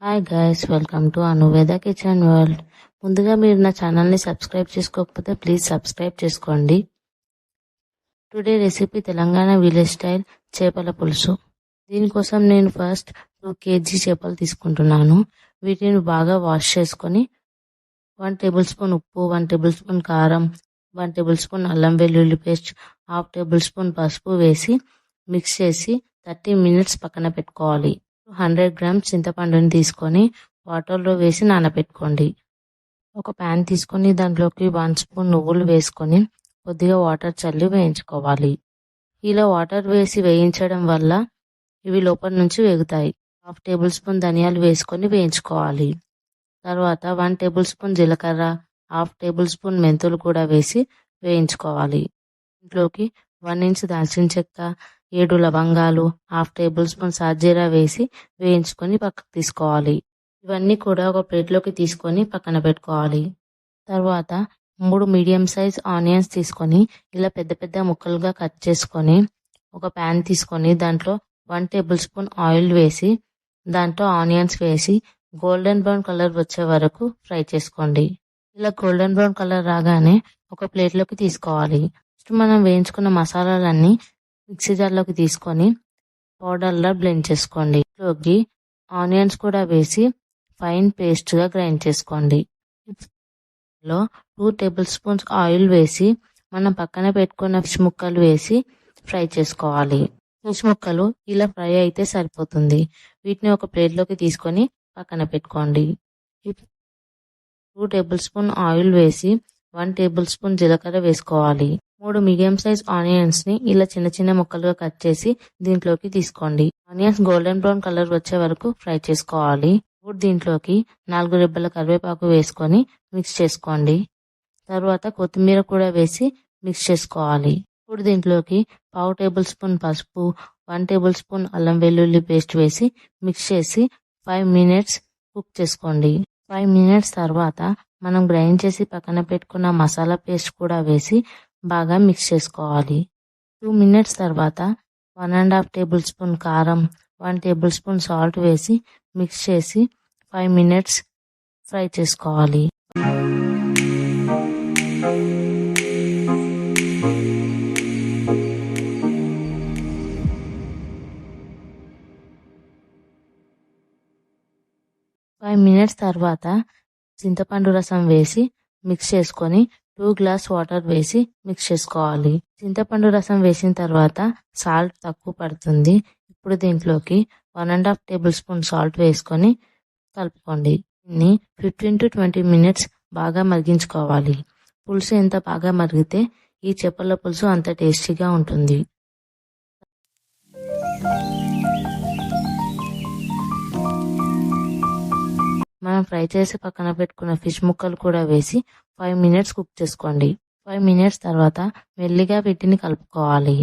Hi guys, welcome to Anuveda kitchen world. ముందుగా మీరు నా ఛానల్ని సబ్స్క్రైబ్ చేసుకోకపోతే ప్లీజ్ సబ్స్క్రైబ్ చేసుకోండి. Today recipe Telangana village style చేపల పులుసు. దీనికోసం నేను ఫస్ట్ 2 kg చేపలు తీసుకుంటున్నాను. వీటిని బాగా వాష్ చేసుకొని 1 టేబుల్ స్పూన్ ఉప్పు, 1 టేబుల్ స్పూన్ కారం, 1 టేబుల్ స్పూన్ అల్లం వెల్లుల్లి పేస్ట్, 1/2 టేబుల్ స్పూన్ పసుపు వేసి మిక్స్ చేసి 30 minutes పక్కన పెట్టుకోవాలి. 100 grams చింతపండుని తీసుకొని వాటర్లో వేసి నానబెట్టుకోండి. ఒక ప్యాన్ తీసుకొని దాంట్లోకి 1 స్పూన్ నువ్వులు వేసుకొని కొద్దిగా వాటర్ చల్లి వేయించుకోవాలి. ఇలా వాటర్ వేసి వేయించడం వల్ల ఇవి లోపల నుంచి వేగుతాయి. 1/2 టేబుల్ స్పూన్ ధనియాలు వేసుకొని వేయించుకోవాలి. తర్వాత 1 టేబుల్ స్పూన్ జీలకర్ర, 1/2 టేబుల్ స్పూన్ మెంతులు కూడా వేసి వేయించుకోవాలి. ఇంట్లోకి 1 ఇంచ్ దాల్చిన చెక్క, 7 లవంగాలు, 1/2 టేబుల్ స్పూన్ సాజీరా వేసి వేయించుకొని పక్కకు తీసుకోవాలి. ఇవన్నీ కూడా ఒక ప్లేట్లోకి తీసుకొని పక్కన పెట్టుకోవాలి. తర్వాత 3 మీడియం సైజ్ ఆనియన్స్ తీసుకొని ఇలా పెద్ద పెద్ద ముక్కలుగా కట్ చేసుకొని ఒక ప్యాన్ తీసుకొని దాంట్లో 1 టేబుల్ స్పూన్ ఆయిల్ వేసి దాంట్లో ఆనియన్స్ వేసి గోల్డెన్ బ్రౌన్ కలర్ వచ్చే వరకు ఫ్రై చేసుకోండి. ఇలా గోల్డెన్ బ్రౌన్ కలర్ రాగానే ఒక ప్లేట్లోకి తీసుకోవాలి. నెక్స్ట్ మనం వేయించుకున్న మసాలాలన్నీ మిక్సీ జార్లోకి తీసుకొని పౌడర్లా బ్లెండ్ చేసుకోండి. ఇంట్లోకి ఆనియన్స్ కూడా వేసి ఫైన్ పేస్ట్గా గ్రైండ్ చేసుకోండి. 2 టేబుల్ స్పూన్స్ ఆయిల్ వేసి మనం పక్కన పెట్టుకున్న ఫిష్ ముక్కలు వేసి ఫ్రై చేసుకోవాలి. ఫిష్ ముక్కలు ఇలా ఫ్రై అయితే సరిపోతుంది. వీటిని ఒక ప్లేట్లోకి తీసుకొని పక్కన పెట్టుకోండి. 2 టేబుల్ స్పూన్ ఆయిల్ వేసి 1 టేబుల్ స్పూన్ జీలకర్ర వేసుకోవాలి. 3 మీడియం సైజ్ ఆనియన్స్ ని ఇలా చిన్న చిన్న ముక్కలుగా కట్ చేసి దీంట్లోకి తీసుకోండి. ఆనియన్స్ గోల్డెన్ బ్రౌన్ కలర్ వచ్చే వరకు ఫ్రై చేసుకోవాలి. ఇప్పుడు దీంట్లోకి 4 రెబ్బల కరివేపాకు వేసుకొని మిక్స్ చేసుకోండి. తర్వాత కొత్తిమీర కూడా వేసి మిక్స్ చేసుకోవాలి. ఇప్పుడు దీంట్లోకి 1/2 టేబుల్ స్పూన్ పసుపు, 1 టేబుల్ స్పూన్ అల్లం వెల్లుల్లి పేస్ట్ వేసి మిక్స్ చేసి 5 minutes కుక్ చేసుకోండి. 5 minutes తర్వాత మనం గ్రైండ్ చేసి పక్కన పెట్టుకున్న మసాలా పేస్ట్ కూడా వేసి బాగా మిక్స్ చేసుకోవాలి. 2 minutes తర్వాత 1.5 టేబుల్ స్పూన్ కారం, 1 టేబుల్ స్పూన్ సాల్ట్ వేసి మిక్స్ చేసి 5 minutes ఫ్రై చేసుకోవాలి. ఫైవ్ మినిట్స్ తర్వాత చింతపండు రసం వేసి మిక్స్ చేసుకొని 2 గ్లాస్ వాటర్ వేసి మిక్స్ చేసుకోవాలి. చింతపండు రసం వేసిన తర్వాత సాల్ట్ తక్కువ పడుతుంది. ఇప్పుడు దీంట్లోకి 1.5 టేబుల్ స్పూన్ సాల్ట్ వేసుకొని కలుపుకోండి. దీన్ని 15 to 20 minutes బాగా మరిగించుకోవాలి. పులుసు ఎంత బాగా మరిగితే ఈ చేపల పులుసు అంత టేస్టీగా ఉంటుంది. మనం ఫ్రై చేసి పక్కన పెట్టుకున్న ఫిష్ ముక్కలు కూడా వేసి 5 minutes కుక్ చేసుకోండి. 5 minutes తర్వాత మెల్లిగా వీటిని కలుపుకోవాలి.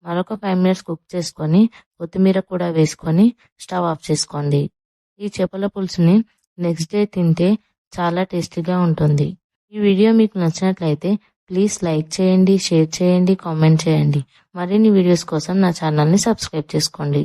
మరొక 5 minutes కుక్ చేసుకొని కొత్తిమీర కూడా వేసుకొని స్టవ్ ఆఫ్ చేసుకోండి. ఈ చేపల పులుసుని నెక్స్ట్ డే తింటే చాలా టేస్టీగా ఉంటుంది. ఈ వీడియో మీకు నచ్చినట్లయితే ప్లీజ్ లైక్ చేయండి, షేర్ చేయండి, కామెంట్ చేయండి. మరిన్ని వీడియోస్ కోసం నా ఛానల్ని సబ్స్క్రైబ్ చేసుకోండి.